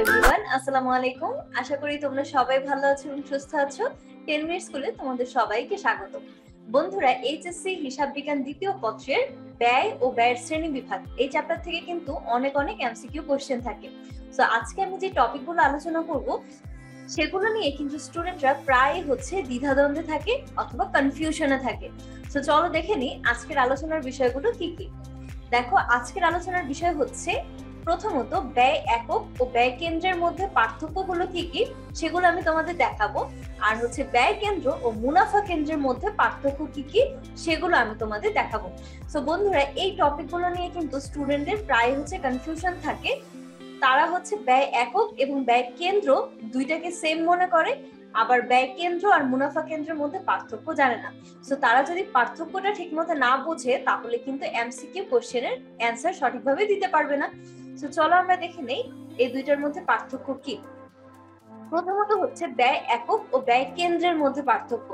Everyone, আসসালামু আলাইকুম। আশা করি তোমরা সবাই ভালো আছো এবং সুস্থ আছো। 10 মিনিট স্কুলে তোমাদের সবাইকে স্বাগত। বন্ধুরা, এইচএসসি হিসাব বিজ্ঞান দ্বিতীয় পত্রের ব্যয় ও ব্যয়ের শ্রেণী বিভাগ এই চ্যাপ্টার থেকে কিন্তু অনেক এমসিকিউ কোশ্চেন থাকে। সো আজকে আমি যে টপিকগুলো আলোচনা করব সেগুলো নিয়ে কিন্তু স্টুডেন্টরা প্রায় দ্বিধাদ্বন্দ্বে থাকে অথবা কনফিউশনে থাকে। সো চলো দেখে নিই আজকের আলোচনার বিষয়গুলো কি কি। দেখো, আজকের আলোচনার বিষয় হচ্ছে প্রথমত ব্যয় একক ও ব্যয় কেন্দ্রের মধ্যে পার্থক্যগুলো কি কি সেগুলো আমি তোমাদের দেখাবো। আর ব্যয় কেন্দ্র ও মুনাফা কেন্দ্রের মধ্যে পার্থক্য কি কি সেগুলো আমি তোমাদের দেখাবো। সো বন্ধুরা, এই টপিকগুলো নিয়ে কিন্তু স্টুডেন্টদের প্রায় কনফিউশন থাকে। তারা ব্যয় একক এবং ব্যয় কেন্দ্র দুইটাকে সেম মনে করে, আবার ব্যয় কেন্দ্র আর মুনাফা কেন্দ্রের মধ্যে পার্থক্য জানে না। সো তারা যদি পার্থক্যটা ঠিকমতো না বোঝে তাহলে কিন্তু এমসিকিউ কোশ্চেনের অ্যান্সার সঠিকভাবে দিতে পারবে না। সো চলো আমরা দেখে নেই এই দুইটার মধ্যে পার্থক্য কি। প্রথমত ব্যয় একক ও ব্যয় কেন্দ্রের মধ্যে পার্থক্য।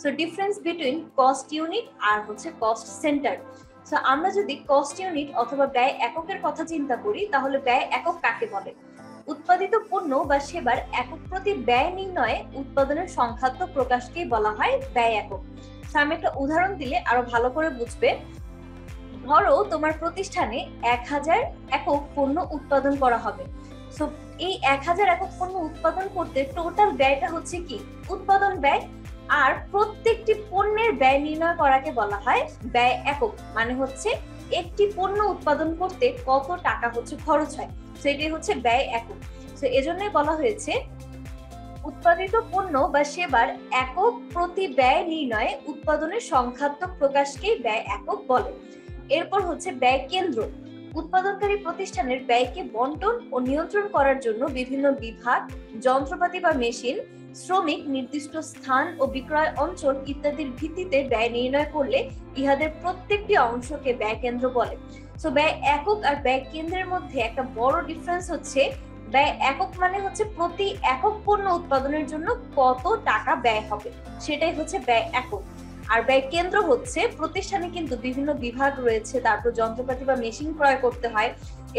So difference between cost unit আর কস্ট সেন্টার। সো আমরা যদি কস্ট ইউনিট অথবা ব্যয় এককের কথা চিন্তা করি তাহলে ব্যয় একক কাকে বলে? উৎপাদিত পণ্য বা সেবার একক প্রতি ব্যয় নির্ণয়ে উৎপাদনের সংখ্যাত্মক প্রকাশকেই বলা হয় ব্যয় একক। আমি একটা উদাহরণ দিলে আরো ভালো করে বুঝবে। ধরো তোমার প্রতিষ্ঠানে 1000 একক পণ্য উৎপাদন করা হবে। সো এই 1000 একক পণ্য উৎপাদন করতে টোটাল ব্যয়টা কি? উৎপাদন ব্যয়। আর প্রত্যেকটি পণ্যের ব্যয় নির্ণয় করাকে বলা হয় ব্যয় একক। মানে একটি পণ্য উৎপাদন করতে কত টাকা খরচ হয়, সেটাই ব্যয় একক। সো এজন্যই বলা হয়েছে উৎপাদিত পণ্য বা সেবার একক প্রতি ব্যয় নির্ণয়ে উৎপাদনের সংখ্যাত্মক প্রকাশকেই ব্যয় একক বলে। এরপর ব্যয় কেন্দ্র। উৎপাদনকারী প্রতিষ্ঠানের ব্যয়কে বন্টন ও নিয়ন্ত্রণ করার জন্য বিভিন্ন বিভাগ, যন্ত্রপাতি বা মেশিন, শ্রমিক, নির্দিষ্ট স্থান ও বিক্রয় অঞ্চল ইত্যাদির ভিত্তিতে ব্যয় নির্ণয় করলে ইহাদের প্রত্যেকটি অংশকে ব্যয় কেন্দ্র বলে। সো ব্যয় একক আর ব্যয় কেন্দ্রের মধ্যে একটা বড় ডিফারেন্স ব্যয় একক মানে প্রতি একক পণ্য উৎপাদনের জন্য কত টাকা ব্যয় হবে, সেটাই ব্যয় একক। আর ব্যয় কেন্দ্র প্রতিষ্ঠানে কিন্তু বিভিন্ন বিভাগ রয়েছে, তারপর যন্ত্রপাতি বা মেশিন ক্রয় করতে হয়,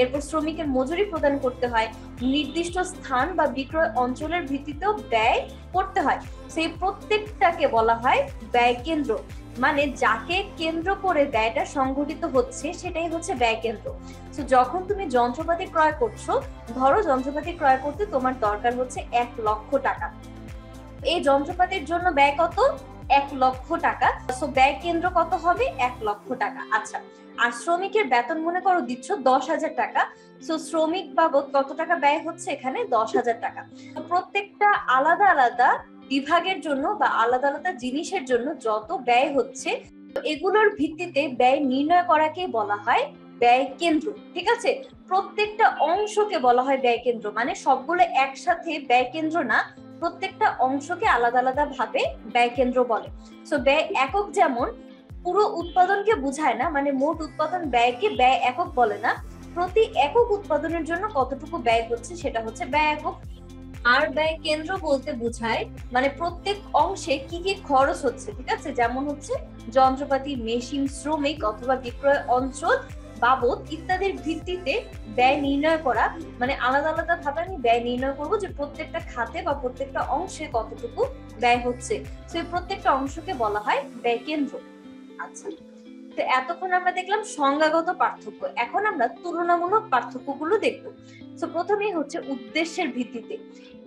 এরপর শ্রমিকের মজুরি প্রদান করতে হয়, নির্দিষ্ট স্থান বা বিক্রয় অঞ্চলের ভিত্তিতেও ব্যয় করতে হয়। সেই প্রত্যেকটাকে বলা হয় ব্যয় কেন্দ্র। মানে যাকে কেন্দ্র করে ব্যয়টা সংঘটিত হচ্ছে সেটাই ব্যয় কেন্দ্র। তো যখন তুমি যন্ত্রপাতি ক্রয় করছো, ধরো যন্ত্রপাতি ক্রয় করতে তোমার দরকার 1 লক্ষ টাকা। এই যন্ত্রপাতির জন্য ব্যয় কত? 1 লক্ষ টাকা। সো ব্যয় কেন্দ্র কত হবে? 1 লক্ষ টাকা। আচ্ছা, আর শ্রমিকের বেতন মনে করো দিচ্ছ 10,000 টাকা। সো শ্রমিক বাবদ কত টাকা ব্যয় হচ্ছে? এখানে 10,000 টাকা। প্রত্যেকটা আলাদা আলাদা বিভাগের জন্য বা আলাদা আলাদা জিনিসের জন্য যত ব্যয় হচ্ছে এগুলোর ভিত্তিতে ব্যয় নির্ণয় করাকে বলা হয় ব্যয় কেন্দ্র। ঠিক আছে, প্রত্যেকটা অংশকে বলা হয় ব্যয় কেন্দ্র। মানে সবগুলো একসাথে ব্যয় কেন্দ্র না, প্রত্যেকটা অংশকে আলাদা আলাদা ভাবে ব্যয় কেন্দ্র বলে। সো ব্যয় একক যেমন পুরো উৎপাদনকে বোঝায় না, মানে মোট উৎপাদন ব্যয়কে ব্যয় একক বলে না, প্রতি একক উৎপাদনের জন্য কতটুকু ব্যয় হচ্ছে সেটা ব্যয় একক। আর ব্যয় কেন্দ্র বলতে বোঝায় মানে প্রত্যেক অংশে কি কি খরচ হচ্ছে। ঠিক আছে, যেমন যন্ত্রপাতি, মেশিন, শ্রমিক অথবা বিক্রয় অঞ্চল বাবদ ইত্যাদির ভিত্তিতে ব্যয় নির্ণয় করা। মানে আলাদা আলাদা ভাবে আমি ব্যয় নির্ণয় করবো যে প্রত্যেকটা খাতে বা প্রত্যেকটা অংশে কতটুকু ব্যয় হচ্ছে। সেই প্রত্যেকটা অংশকে বলা হয় ব্যয় কেন্দ্র। আচ্ছা, তো এতক্ষণ আমরা দেখলাম সংজ্ঞাগত পার্থক্য, এখন আমরা তুলনামূলক পার্থক্যগুলো দেখব। তো প্রথমেই উদ্দেশ্যের ভিত্তিতে।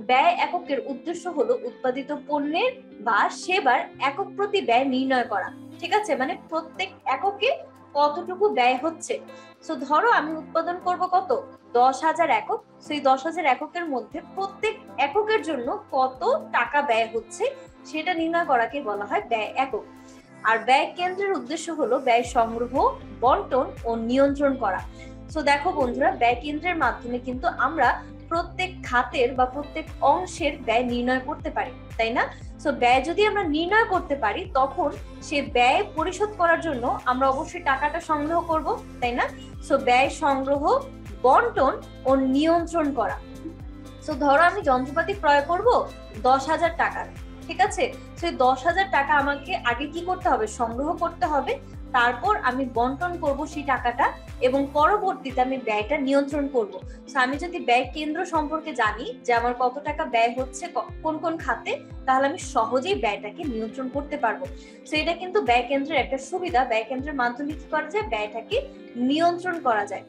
ব্যয় এককের উদ্দেশ্য হলো উৎপাদিত পণ্যের বা সেবার একক প্রতি ব্যয় নির্ণয় করা। ঠিক আছে, মানে প্রত্যেক এককে কতটুকু ব্যয় হচ্ছে। সো ধরো আমি উৎপাদন করব কত? 10,000 একক। সেই 10,000 এককের মধ্যে প্রত্যেক এককের জন্য কত টাকা ব্যয় হচ্ছে সেটা নির্ণয় করাকে বলা হয় ব্যয় একক। আর ব্যয় কেন্দ্রের উদ্দেশ্য হলো ব্যয় সংগ্রহ, বন্টন ও নিয়ন্ত্রণ করা। সো দেখো বন্ধুরা, ব্যয় কেন্দ্রের মাধ্যমে কিন্তু আমরা প্রত্যেক খাতের বা প্রত্যেক অংশের ব্যয় নির্ণয় করতে পারি, তাই না? সো ব্যয় যদি আমরা নির্ণয় করতে পারি তখন সে ব্যয় পরিশোধ করার জন্য আমরা অবশ্যই টাকাটা সংগ্রহ করব, তাই না? সো ব্যয় সংগ্রহ, বন্টন ও নিয়ন্ত্রণ করা। সো ধরো আমি যন্ত্রপাতি ক্রয় করব 10,000 টাকার। ঠিক আছে, সেই 10,000 টাকা আমাকে আগে কি করতে হবে? সংগ্রহ করতে হবে। তারপর আমি বন্টন করব সেই টাকাটা এবং পরবর্তীতে আমি ব্যয়টা নিয়ন্ত্রণ করব। সো আমি যদি ব্যয় কেন্দ্র সম্পর্কে জানি যে আমার কত টাকা ব্যয় হচ্ছে কোন কোন খাতে, তাহলে আমি সহজেই ব্যয়টাকে নিয়ন্ত্রণ করতে পারবো। সো এটা কিন্তু ব্যয় কেন্দ্রের একটা সুবিধা, ব্যয় কেন্দ্রের মাধ্যমে কি করা যায়, ব্যয়টাকে নিয়ন্ত্রণ করা যায়।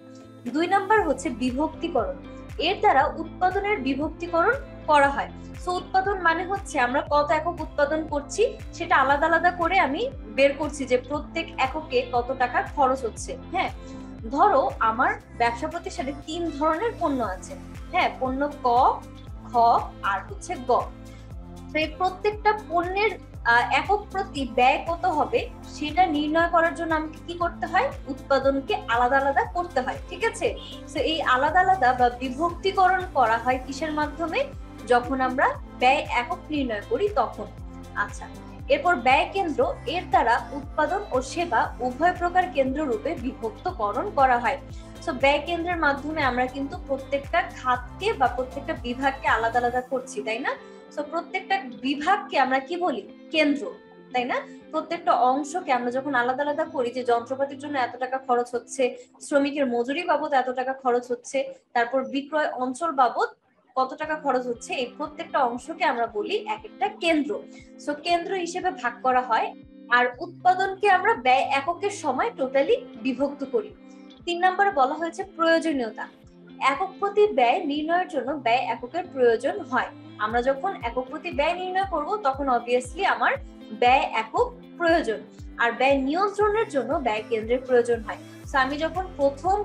2 নাম্বার হচ্ছে বিভক্তিকরণ। এর দ্বারা উৎপাদনের বিভক্তিকরণ করা হয়। সো উৎপাদন মানে হচ্ছে আমরা কত একক উৎপাদন করছি সেটা আলাদা আলাদা করে আমি বের করছি যে প্রত্যেক এককে কত টাকা খরচ হচ্ছে। হ্যাঁ, ধরো আমার ব্যবসা প্রতিষ্ঠানে 3 ধরনের পণ্য আছে। হ্যাঁ, পণ্য ক, খ আর হচ্ছে গ। তো এই প্রত্যেকটা পণ্যের একক প্রতি ব্যয় কত হবে সেটা নির্ণয় করার জন্য আমাকে কি করতে হয়, উৎপাদনকে আলাদা আলাদা করতে হয়। ঠিক আছে, তো এই আলাদা আলাদা বা বিভক্তিকরণ করা হয় কিসের মাধ্যমে, যখন আমরা ব্যয় একক নির্ণয় করি তখন। আচ্ছা, এরপর ব্যয় কেন্দ্র, এর দ্বারা উৎপাদন ও সেবা উভয় প্রকার কেন্দ্র রূপে বিভক্তকরণ করা হয়। সো ব্যয় কেন্দ্রের মাধ্যমে আমরা কিন্তু প্রত্যেকটা খাতকে বা প্রত্যেকটা বিভাগকে আলাদা আলাদা করছি, তাই না? সো প্রত্যেকটা বিভাগকে আমরা কি বলি, কেন্দ্র, তাই না? প্রত্যেকটা অংশকে আমরা যখন আলাদা আলাদা করি যে যন্ত্রপাতির জন্য এত টাকা খরচ হচ্ছে, শ্রমিকের মজুরি বাবদ এত টাকা খরচ হচ্ছে, তারপর বিক্রয় অঞ্চল বাবদ কত টাকা খরচ হচ্ছে, এই প্রত্যেকটা অংশকে আমরা বলি এক একটা কেন্দ্র। সো কেন্দ্র হিসেবে ভাগ করা হয়। আর উৎপাদনকে আমরা ব্যয় এককের সময় টোটালি বিভক্ত করি। 3 নম্বরে বলা হয়েছে প্রয়োজনীয়তা। একক প্রতি ব্যয় নির্ণয়ের জন্য ব্যয় এককের প্রয়োজন হয়। আমরা যখন একক প্রতি ব্যয় নির্ণয় করব তখন অবভিয়াসলি আমার ব্যয় একক প্রয়োজন, আর ব্যয় নিয়ন্ত্রণের জন্য ব্যয় কেন্দ্রের প্রয়োজন হয়। আমি যখন প্রথম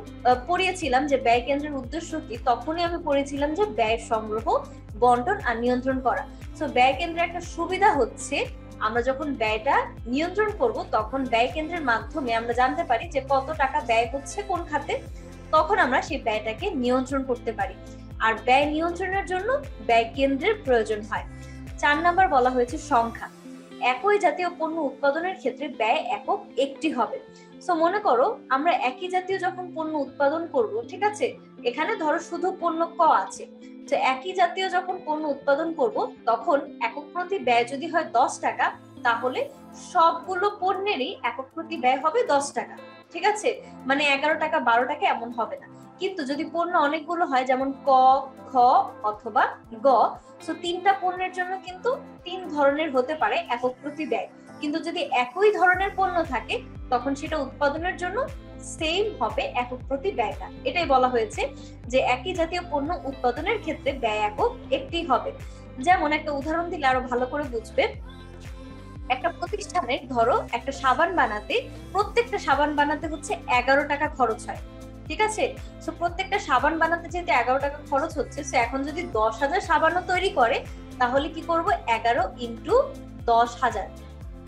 পড়িয়েছিলাম যে ব্যয় কেন্দ্রের উদ্দেশ্য কি, তখনই আমি পড়েছিলাম যে ব্যয় সংগ্রহ, বন্টন আর নিয়ন্ত্রণ করা। সো ব্যয় কেন্দ্রের একটা সুবিধা হচ্ছে আমরা যখন ব্যয়টা নিয়ন্ত্রণ করব তখন ব্যয় কেন্দ্রের মাধ্যমে আমরা জানতে পারি যে কত টাকা ব্যয় হচ্ছে কোন খাতে, তখন আমরা সেই ব্যয়টাকে নিয়ন্ত্রণ করতে পারি। আর ব্যয় নিয়ন্ত্রণের জন্য ব্যয় কেন্দ্রের প্রয়োজন হয়। 4 নাম্বার বলা হয়েছে সংখ্যা। একই জাতীয় পণ্য উৎপাদনের ক্ষেত্রে ব্যয় একক একটি হবে। সো মনে করো আমরা একই জাতীয় যখন পণ্য উৎপাদন করব, ঠিক আছে, এখানে ধরো শুধু পণ্য ক আছে, তো একই জাতীয় যখন পণ্য উৎপাদন করব তখন একক প্রতি ব্যয় যদি হয় 10 টাকা, তাহলে সবগুলো পণ্যেরই একক প্রতি ব্যয় হবে 10 টাকা। ঠিক আছে, মানে 11 টাকা 12 টাকা এমন হবে না। কিন্তু যদি পণ্য অনেকগুলো হয়, যেমন ক, খ অথবা গ, সো 3টা পণ্যের জন্য কিন্তু 3 ধরনের হতে পারে একক প্রতি ব্যয়। কিন্তু যদি একই ধরনের পণ্য থাকে তখন সেটা উৎপাদনের জন্য সেম হবে একক প্রতি ব্যয়টা। এটাই বলা হয়েছে যে একই জাতীয় পণ্য উৎপাদনের ক্ষেত্রে ব্যয় একক একটি হবে। যেমন একটা উদাহরণ দিলে আরো ভালো করে বুঝবে। একটা প্রতিষ্ঠানে ধরো একটা সাবান বানাতে, প্রত্যেকটা সাবান বানাতে হচ্ছে 11 টাকা খরচ হয়। ঠিক আছে, সো প্রত্যেকটা সাবান বানাতে যেহেতু 11 টাকা খরচ হচ্ছে, সো এখন যদি 10,000 সাবানও তৈরি করে তাহলে কি করব, 11 ইন্টু 10,000।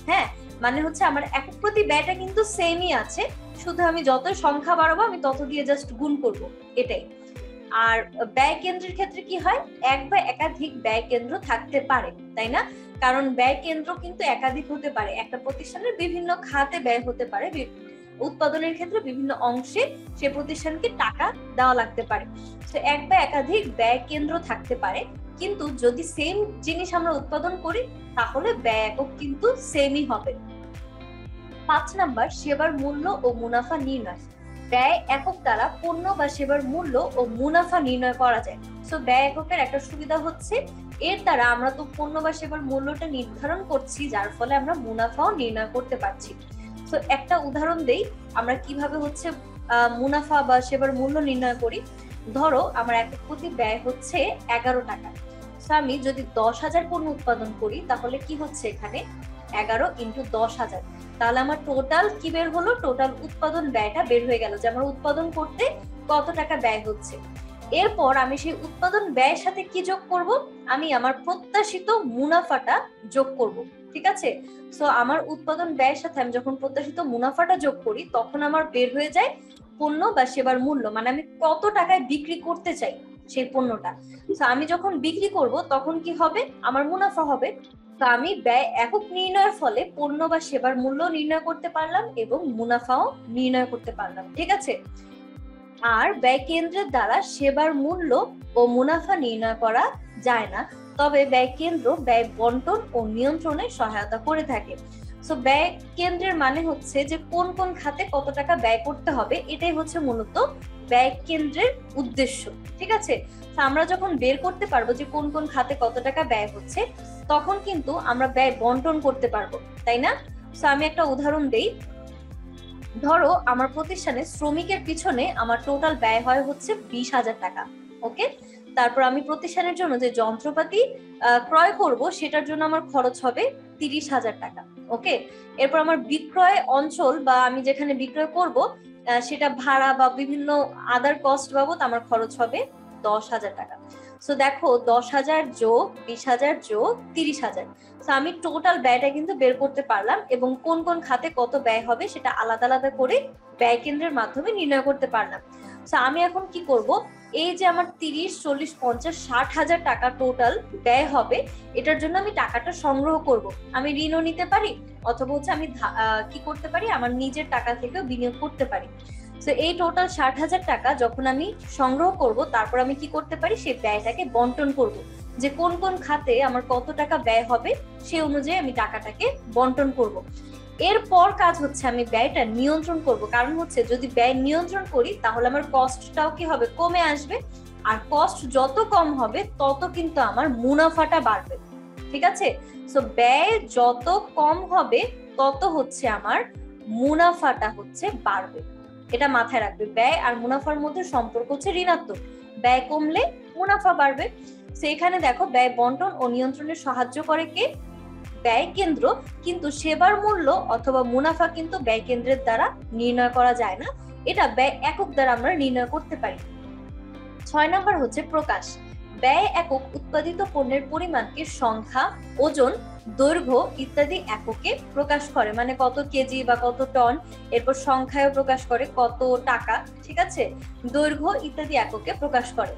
হ্যাঁ, মানে হচ্ছে আমার একক প্রতি ব্যয়টা কিন্তু সেমই আছে, শুধু আমি যত সংখ্যা বাড়াবো আমি তত দিয়ে জাস্ট গুণ করব, এটাই। আর ব্যয় কেন্দ্রের ক্ষেত্রে কি হয়, এক বা একাধিক ব্যয় কেন্দ্র থাকতে পারে, তাই না? কারণ ব্যয় কেন্দ্র কিন্তু একাধিক হতে পারে, একটা প্রতিষ্ঠানের বিভিন্ন খাতে ব্যয় হতে পারে, উৎপাদনের ক্ষেত্রে বিভিন্ন অংশে সে প্রতিষ্ঠানকে টাকা দেওয়া লাগতে পারে। তো এক বা একাধিক ব্যয় কেন্দ্র থাকতে পারে, কিন্তু যদি সেম জিনিস আমরা উৎপাদন করি তাহলে ব্যয় একক কিন্তু সেমই হবে। 5 নাম্বার সেবার মূল্য ও মুনাফা নির্ণয়। ব্যয় একক দ্বারা পণ্য বা সেবার মূল্য ও মুনাফা নির্ণয় করা যায়। সো ব্যয় এককের একটা সুবিধা হচ্ছে এর দ্বারা আমরা তো পণ্য বা সেবার মূল্যটা নির্ধারণ করছি, যার ফলে আমরা মুনাফাও নির্ণয় করতে পারছি। তো একটা উদাহরণ দেই আমরা কিভাবে হচ্ছে মুনাফা বা সেবার মূল্য নির্ণয় করি। ধরো আমার একক প্রতি ব্যয় হচ্ছে 11 টাকা। সো আমি যদি 10,000 পণ্য উৎপাদন করি তাহলে কি হচ্ছে, এখানে 11 ইন্টু 10,000, তাহলে আমার টোটাল কি বের হলো, টোটাল উৎপাদন ব্যয়টা বের হয়ে গেল যে আমার উৎপাদন করতে কত টাকা ব্যয় হচ্ছে। এরপর আমি সেই উৎপাদন ব্যয়ের সাথে কি যোগ করব, আমি আমার প্রত্যাশিত মুনাফাটা যোগ করব। ঠিক আছে, সো আমার উৎপাদন ব্যয়ের সাথে আমি যখন প্রত্যাশিত মুনাফাটা যোগ করি তখন আমার বের হয়ে যায় পণ্য বা সেবার মূল্য, মানে আমি কত টাকায় বিক্রি করতে চাই সেই পণ্যটা। সো আমি যখন বিক্রি করব তখন কি হবে, আমার মুনাফা হবে। তো আমি ব্যয় একক নির্ণয়ের ফলে পণ্য বা সেবার মূল্য নির্ণয় করতে পারলাম এবং মুনাফাও নির্ণয় করতে পারলাম। ঠিক আছে, আর ব্যয় কেন্দ্রের দ্বারা সেবার মূল্য ও মুনাফা নির্ণয় করা যায় না, তবে ব্যয় কেন্দ্র ব্যয় বন্টন ও নিয়ন্ত্রণে সহায়তা করে থাকে। সো ব্যয় কেন্দ্রের মানে হচ্ছে যে কোন কোন খাতে কত টাকা ব্যয় করতে হবে, এটাই হচ্ছে মূলত ব্যয় কেন্দ্রের উদ্দেশ্য। ঠিক আছে, আমরা যখন বের করতে পারবো যে কোন কোন খাতে কত টাকা ব্যয় হচ্ছে, তখন কিন্তু আমরা ব্যয় বন্টন করতে পারবো, তাই না? সো আমি একটা উদাহরণ দেই। ধরো আমার প্রতিষ্ঠানে শ্রমিকের পিছনে আমার টোটাল ব্যয় হয় হচ্ছে 20,000 টাকা। ওকে, তারপর আমি প্রতিষ্ঠানের জন্য যে যন্ত্রপাতি ক্রয় করব সেটার জন্য আমার খরচ হবে 30,000 টাকা। ওকে, এরপর আমার বিক্রয় অঞ্চল বা আমি যেখানে বিক্রয় করব সেটা ভাড়া বা বিভিন্ন আদার কস্ট বাবদ আমার খরচ হবে 10,000 টাকা। সো দেখো 10,000 যোগ 20,000 যোগ 30,000, তো আমি টোটাল ব্যয়টা কিন্তু বের করতে পারলাম এবং কোন কোন খাতে কত ব্যয় হবে সেটা আলাদা আলাদা করে ব্যয় কেন্দ্রের মাধ্যমে নির্ণয় করতে পারলাম। তো আমি এখন কি করব, এই যে আমার 30, 40, 50, 60,000 টাকা টোটাল ব্যয় হবে, এটার জন্য আমি টাকাটা সংগ্রহ করব। আমি ঋণও নিতে পারি, অথবা হচ্ছে আমি কি করতে পারি, আমার নিজের টাকা থেকেও বিনিয়োগ করতে পারি। তো এই টোটাল 60,000 টাকা যখন আমি সংগ্রহ করব, তারপর আমি কি করতে পারি, সেই ব্যয়টাকে বন্টন করব, যে কোন কোন খাতে আমার কত টাকা ব্যয় হবে সে অনুযায়ী আমি টাকাটাকে বন্টন করব। এরপর কাজ হচ্ছে আমি ব্যয়টা নিয়ন্ত্রণ করব, কারণ হচ্ছে যদি ব্যয় নিয়ন্ত্রণ করি তাহলে আমার কস্টটাও কি হবে, কমে আসবে। আর কস্ট যত কম হবে তত কিন্তু আমার মুনাফাটা বাড়বে। ঠিক আছে, সো ব্যয় যত কম হবে তত হচ্ছে আমার মুনাফাটা হচ্ছে বাড়বে। এটা মাথায় রাখবে, ব্যয় আর মুনাফার মধ্যে সম্পর্ক হচ্ছে ঋণাত্মক। ব্যয় কমলে মুনাফা বাড়বে। সেখানে দেখো ব্যয় বন্টন ও নিয়ন্ত্রণে সাহায্য করে কে, ব্যয় কেন্দ্র। কিন্তু সেবার মূল্য অথবা মুনাফা কিন্তু ব্যয় কেন্দ্রের দ্বারা নির্ণয় করা যায় না, এটা ব্যয় একক দ্বারা আমরা নির্ণয় করতে পারি। 6 নাম্বার হচ্ছে প্রকাশ। ব্যয় একক উৎপাদিত পণ্যের পরিমাণকে সংখ্যা, ওজন, দৈর্ঘ্য ইত্যাদি এককে প্রকাশ করে, মানে কত কেজি বা কত টন। এরপর সংখ্যায়ও প্রকাশ করে কত টাকা, ঠিক আছে, দৈর্ঘ্য ইত্যাদি এককে প্রকাশ করে।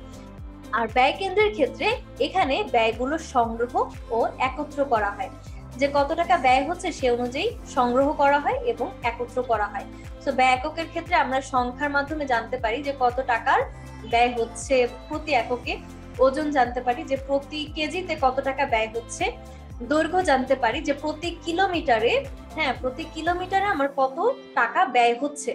আর ব্যয় কেন্দ্রের ক্ষেত্রে এখানে ব্যয়গুলো সংগ্রহ ও একত্র করা হয়, যে কত টাকা ব্যয় হচ্ছে সে অনুযায়ী সংগ্রহ করা হয় এবং একত্র করা হয়। তো ব্যয় এককের ক্ষেত্রে আমরা সংখ্যার মাধ্যমে জানতে পারি যে কত টাকার ব্যয় হচ্ছে প্রতি এককে, ওজন জানতে পারি যে প্রতি কেজিতে কত টাকা ব্যয় হচ্ছে, দৈর্ঘ্য জানতে পারি যে প্রতি কিলোমিটারে, হ্যাঁ প্রতি কিলোমিটারে আমার কত টাকা ব্যয় হচ্ছে।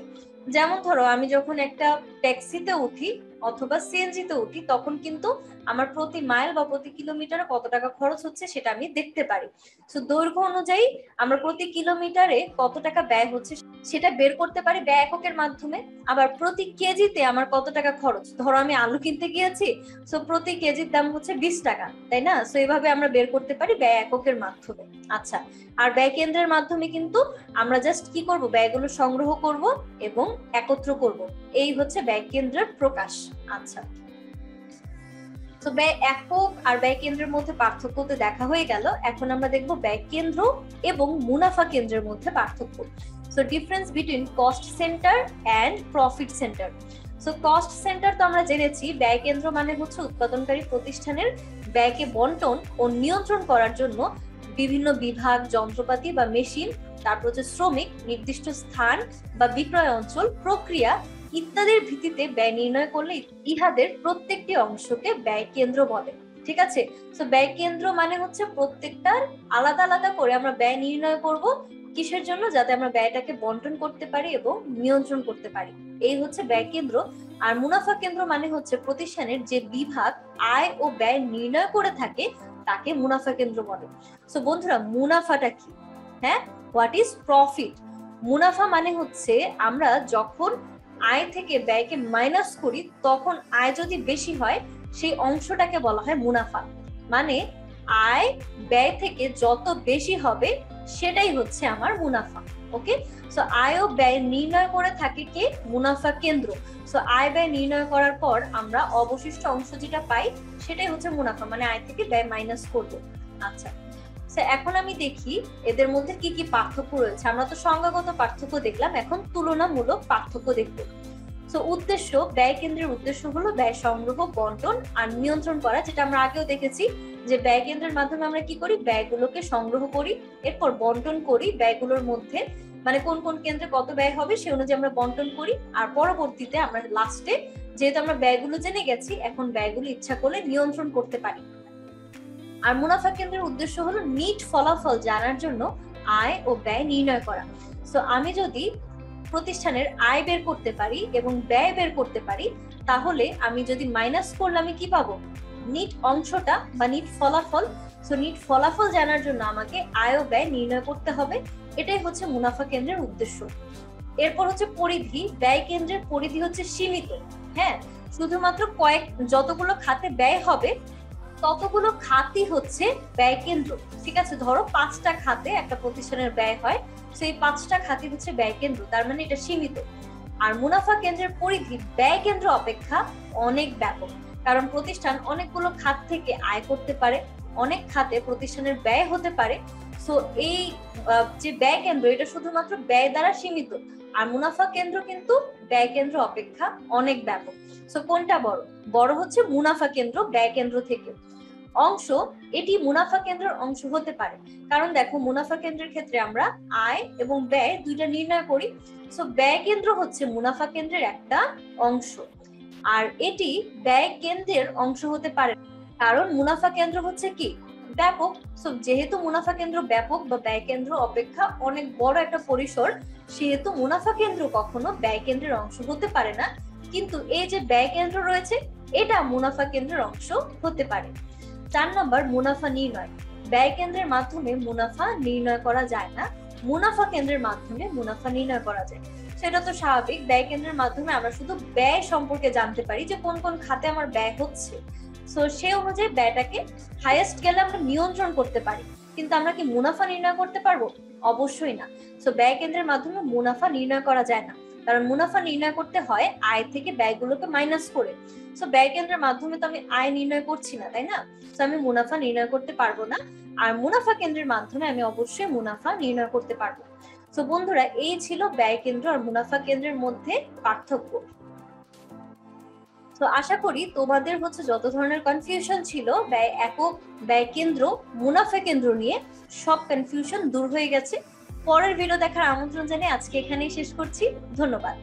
যেমন ধরো আমি যখন একটা ট্যাক্সিতে উঠি অথবা সিএনজিতে উঠি, তখন কিন্তু আমার প্রতি মাইল বা প্রতি কিলোমিটারে কত টাকা খরচ হচ্ছে সেটা আমি দেখতে পারি। তো দৈর্ঘ্য অনুযায়ী আমরা প্রতি কিলোমিটারে কত টাকা ব্যয় হচ্ছে সেটা বের করতে পারি ব্যয় এককের মাধ্যমে। আবার প্রতি কেজিতে আমার কত টাকা খরচ, ধরো আমি আলু কিনতে গিয়েছি, সো প্রতি কেজির দাম হচ্ছে 20 টাকা, তাই না? সো এইভাবে আমরা বের করতে পারি ব্যয় এককের মাধ্যমে। আচ্ছা, আর ব্যয় কেন্দ্রের মাধ্যমে কিন্তু আমরা জাস্ট কি করব, ব্যয়গুলো সংগ্রহ করব এবং একত্র করব, এই হচ্ছে ব্যয় কেন্দ্রের প্রকাশ। আচ্ছা, তো ব্যয় একক আর ব্যয় কেন্দ্রের মধ্যে পার্থক্য তো দেখা হয়ে গেল। এখন আমরা দেখব ব্যয় কেন্দ্র এবং মুনাফা কেন্দ্রের মধ্যে পার্থক্য। So difference between cost centre and profit centre. So cost centre তো আমরা জেনেছি, ব্যয় কেন্দ্র মানে হচ্ছে উৎপাদনকারী প্রতিষ্ঠানের ব্যয়কে বন্টন ও নিয়ন্ত্রণ করার জন্য বিভিন্ন বিভাগ, যন্ত্রপাতি বা মেশিন, তারপর হচ্ছে শ্রমিক, নির্দিষ্ট স্থান বা বিক্রয় অঞ্চল, প্রক্রিয়া ইত্যাদির ভিত্তিতে ব্যয় নির্ণয় করলে ইহাদের প্রত্যেকটি অংশকে ব্যয় কেন্দ্র বলে। ঠিক আছে, তো ব্যয় কেন্দ্র মানে হচ্ছে প্রত্যেকটার আলাদা আলাদা করে আমরা ব্যয় নির্ণয় করব, কিসের জন্য, যাতে আমরা ব্যয়টাকে বন্টন করতে পারি এবং নিয়ন্ত্রণ করতে পারি, এই হচ্ছে ব্যয় কেন্দ্র। আর মুনাফা কেন্দ্র মানে হচ্ছে প্রতিষ্ঠানের যে বিভাগ আয় ও ব্যয় নির্ণয় করে থাকে তাকে মুনাফা কেন্দ্র বলে। সো বন্ধুরা, মুনাফাটা কি? হ্যাঁ, হোয়াট ইজ প্রফিট? মুনাফা মানে হচ্ছে আমরা যখন আয় থেকে ব্যয়কে মাইনাস করি, তখন আয় যদি বেশি হয় সেই অংশটাকে বলা হয় মুনাফা। মানে আয় ব্যয় থেকে যত বেশি হবে সেটাই হচ্ছে আমার মুনাফা। ওকে, সো আয় ও ব্যয় নির্ণয় করে থাকে কে? মুনাফা কেন্দ্র। সো আয় ব্যয় নির্ণয় করার পর আমরা অবশিষ্ট অংশ যেটা পাই সেটাই হচ্ছে মুনাফা, মানে আয় থেকে ব্যয় মাইনাস করব। আচ্ছা, এখন আমি দেখি এদের মধ্যে কি কি পার্থক্য রয়েছে। আমরা তো সংজ্ঞাগত পার্থক্য দেখলাম, এখন তুলনামূলক পার্থক্য দেখব। সো উদ্দেশ্য, ব্যয় কেন্দ্রের উদ্দেশ্য হলো ব্যয় সংগ্রহ, বন্টন আর নিয়ন্ত্রণ করা, যেটা আমরা আগেও দেখেছি যে ব্যয় কেন্দ্রের মাধ্যমে আমরা কি করি, ব্যয়গুলোকে সংগ্রহ করি, এরপর বন্টন করি ব্যয়গুলোর মধ্যে, মানে কোন কোন কেন্দ্রে কত ব্যয় হবে সে অনুযায়ী আমরা বন্টন করি। আর পরবর্তীতে আমরা লাস্টে, যেহেতু আমরা ব্যয়গুলো জেনে গেছি, এখন ব্যয়গুলো ইচ্ছা করলে নিয়ন্ত্রণ করতে পারি। আর মুনাফা কেন্দ্রের উদ্দেশ্য হলো নিট ফলাফল জানার জন্য আয় ও ব্যয় নির্ণয় করা। সো আমি যদি প্রতিষ্ঠানের আয় বের করতে পারি এবং ব্যয় বের করতে পারি, তাহলে আমি যদি মাইনাস করলে আমি কি পাবো? নিট অংশটা বা নিট ফলাফল। সো নিট ফলাফল জানার জন্য আমাকে আয় ও ব্যয় নির্ণয় করতে হবে। এটাই হচ্ছে মুনাফা কেন্দ্রের উদ্দেশ্য। এরপর হচ্ছে পরিধি। ব্যয় কেন্দ্রের পরিধি হচ্ছে সীমিত। হ্যাঁ, শুধুমাত্র যতগুলো খাতে ব্যয় হবে ততগুলো খাতই হচ্ছে ব্যয় কেন্দ্র। ঠিক আছে, ধরো 5টা খাতে একটা প্রতিষ্ঠানের ব্যয় হয়, সেই 5টা খাতই হচ্ছে ব্যয় কেন্দ্র, তার মানে এটা সীমিত। আর মুনাফা কেন্দ্রের পরিধি ব্যয় কেন্দ্র অপেক্ষা অনেক ব্যাপক, কারণ প্রতিষ্ঠান অনেকগুলো খাত থেকে আয় করতে পারে, অনেক খাতে প্রতিষ্ঠানের ব্যয় হতে পারে। সো এই যে ব্যয় কেন্দ্র, এটা শুধুমাত্র ব্যয় দ্বারা সীমিত, আর মুনাফা কেন্দ্র কিন্তু ব্যয় কেন্দ্র অপেক্ষা অনেক ব্যাপক। সো কোনটা বড়? বড় হচ্ছে মুনাফা কেন্দ্র ব্যয় কেন্দ্র থেকে। অংশ, এটি মুনাফা কেন্দ্রের অংশ হতে পারে, কারণ দেখো মুনাফা কেন্দ্রের ক্ষেত্রে আমরা আয় এবং ব্যয় দুইটা নির্ণয় করি। সো ব্যয় কেন্দ্র হচ্ছে মুনাফা কেন্দ্রের একটা অংশ, আর এটি ব্যয় কেন্দ্রের অংশ হতে পারে, কারণ মুনাফা কেন্দ্র হচ্ছে কি? ব্যাপক। সো যেহেতু মুনাফা কেন্দ্র ব্যাপক বা ব্যয় কেন্দ্র অপেক্ষা অনেক বড় একটা পরিসর, সেহেতু মুনাফা কেন্দ্র কখনো ব্যয় কেন্দ্রের অংশ হতে পারে না। কিন্তু এই যে ব্যয় কেন্দ্র রয়েছে, এটা মুনাফা কেন্দ্রের অংশ হতে পারে। 4 নম্বর, মুনাফা নির্ণয়। ব্যয় কেন্দ্রের মাধ্যমে মুনাফা নির্ণয় করা যায় না, মুনাফা কেন্দ্রের মাধ্যমে মুনাফা নির্ণয় করা যায়। সেটা তো স্বাভাবিক। ব্যয় কেন্দ্রের মাধ্যমে আমরা শুধু ব্যয় সম্পর্কে জানতে পারি, যে কোন কোন খাতে আমার ব্যয় হচ্ছে। সো সেই অনুযায়ী ব্যয়টাকে হাইয়েস্ট গেলে আমরা নিয়ন্ত্রণ করতে পারি, কিন্তু আমরা কি মুনাফা নির্ণয় করতে পারবো? অবশ্যই না। সো ব্যয় কেন্দ্রের মাধ্যমে মুনাফা নির্ণয় করা যায় না, কারণ মুনাফা নির্ণয় করতে হয় আয় থেকে ব্যয়গুলোকে মাইনাস করে। সো ব্যয় কেন্দ্রের মাধ্যমে তো আমি আয় নির্ণয় করছি না, তাই না? সো আমি মুনাফা নির্ণয় করতে পারবো না, আর মুনাফা কেন্দ্রের মাধ্যমে আমি অবশ্যই মুনাফা নির্ণয় করতে পারবো। সো বন্ধুরা, এই ছিল ব্যয় কেন্দ্র আর মুনাফা কেন্দ্রের মধ্যে পার্থক্য। তো আশা করি তোমাদের হচ্ছে যত ধরনের কনফিউশন ছিল ব্যয় একক, ব্যয় কেন্দ্র, মুনাফা কেন্দ্র নিয়ে, সব কনফিউশন দূর হয়ে গেছে। পরের ভিডিও দেখার আমন্ত্রণ জানিয়ে আজকে এখানেই শেষ করছি। ধন্যবাদ।